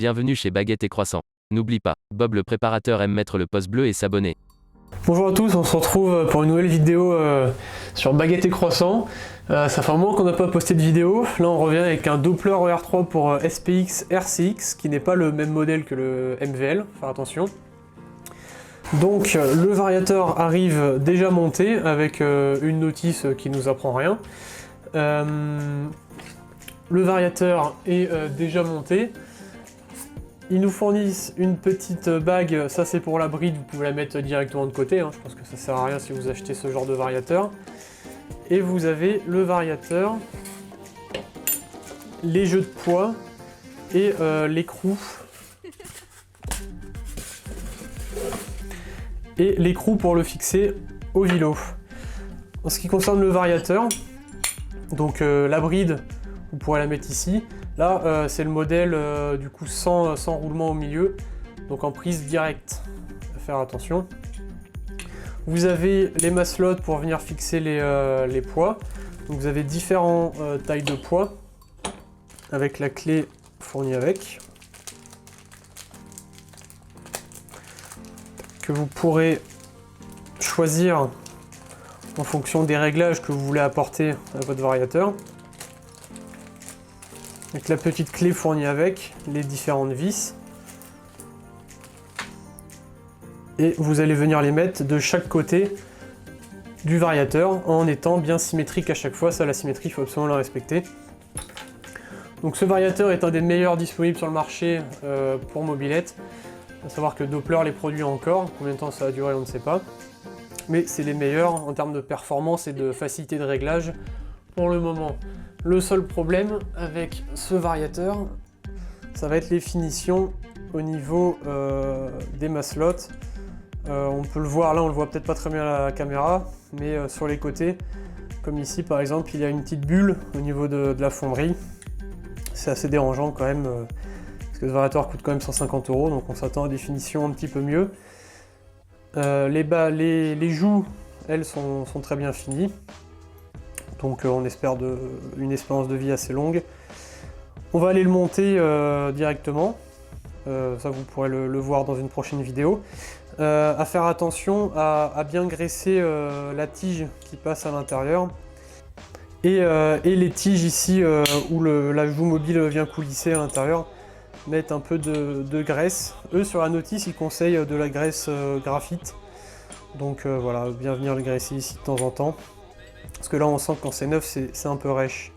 Bienvenue chez Baguette et Croissant. N'oublie pas, Bob le préparateur aime mettre le pouce bleu et s'abonner. Bonjour à tous, on se retrouve pour une nouvelle vidéo sur Baguette et Croissant. Ça fait un moment qu'on n'a pas posté de vidéo. Là on revient avec un Doppler ER3 pour SPX RCX qui n'est pas le même modèle que le MVL, faire attention. Donc le variateur arrive déjà monté avec une notice qui nous apprend rien. Le variateur est déjà monté. Ils nous fournissent une petite bague, ça c'est pour la bride, vous pouvez la mettre directement de côté, hein. Je pense que ça sert à rien si vous achetez ce genre de variateur. Et vous avez le variateur, les jeux de poids et l'écrou. Et l'écrou pour le fixer au vilo. En ce qui concerne le variateur, donc la bride, vous pourrez la mettre ici. Là, c'est le modèle du coup sans roulement au milieu, donc en prise directe. À faire attention. Vous avez les maslots pour venir fixer les poids. Donc vous avez différentes tailles de poids avec la clé fournie avec. Que vous pourrez choisir en fonction des réglages que vous voulez apporter à votre variateur. Avec la petite clé fournie avec, les différentes vis. Et vous allez venir les mettre de chaque côté du variateur en étant bien symétrique à chaque fois. Ça, la symétrie, il faut absolument la respecter. Donc ce variateur est un des meilleurs disponibles sur le marché pour mobilette. À savoir que Doppler les produit encore. Combien de temps ça va durer, on ne sait pas. Mais c'est les meilleurs en termes de performance et de facilité de réglage pour le moment. Le seul problème avec ce variateur, ça va être les finitions au niveau des maslots. On peut le voir, là on le voit peut-être pas très bien à la caméra, mais sur les côtés, comme ici par exemple, il y a une petite bulle au niveau de la fonderie. C'est assez dérangeant quand même, parce que ce variateur coûte quand même 150 €, donc on s'attend à des finitions un petit peu mieux. Les joues, elles, sont très bien finies. Donc on espère une espérance de vie assez longue. On va aller le monter directement. Ça vous pourrez le voir dans une prochaine vidéo. À faire attention à bien graisser la tige qui passe à l'intérieur. Et les tiges ici où la joue mobile vient coulisser à l'intérieur, mettre un peu de graisse. Eux sur la notice ils conseillent de la graisse graphite. Donc voilà, bien venir le graisser ici de temps en temps. Parce que là on sent que quand c'est neuf c'est un peu rêche.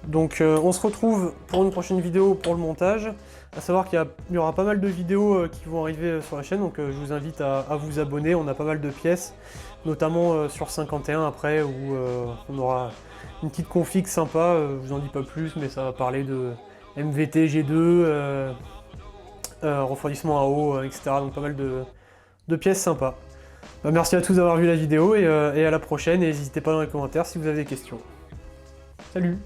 Donc on se retrouve pour une prochaine vidéo pour le montage. À savoir qu'il y aura pas mal de vidéos qui vont arriver sur la chaîne, donc je vous invite à vous abonner. On a pas mal de pièces, notamment sur 51 après, où on aura une petite config sympa. Je vous en dis pas plus, mais ça va parler de MVT G2, refroidissement à eau, etc. Donc pas mal de pièces sympas. Merci à tous d'avoir vu la vidéo et à la prochaine, et n'hésitez pas dans les commentaires si vous avez des questions. Salut!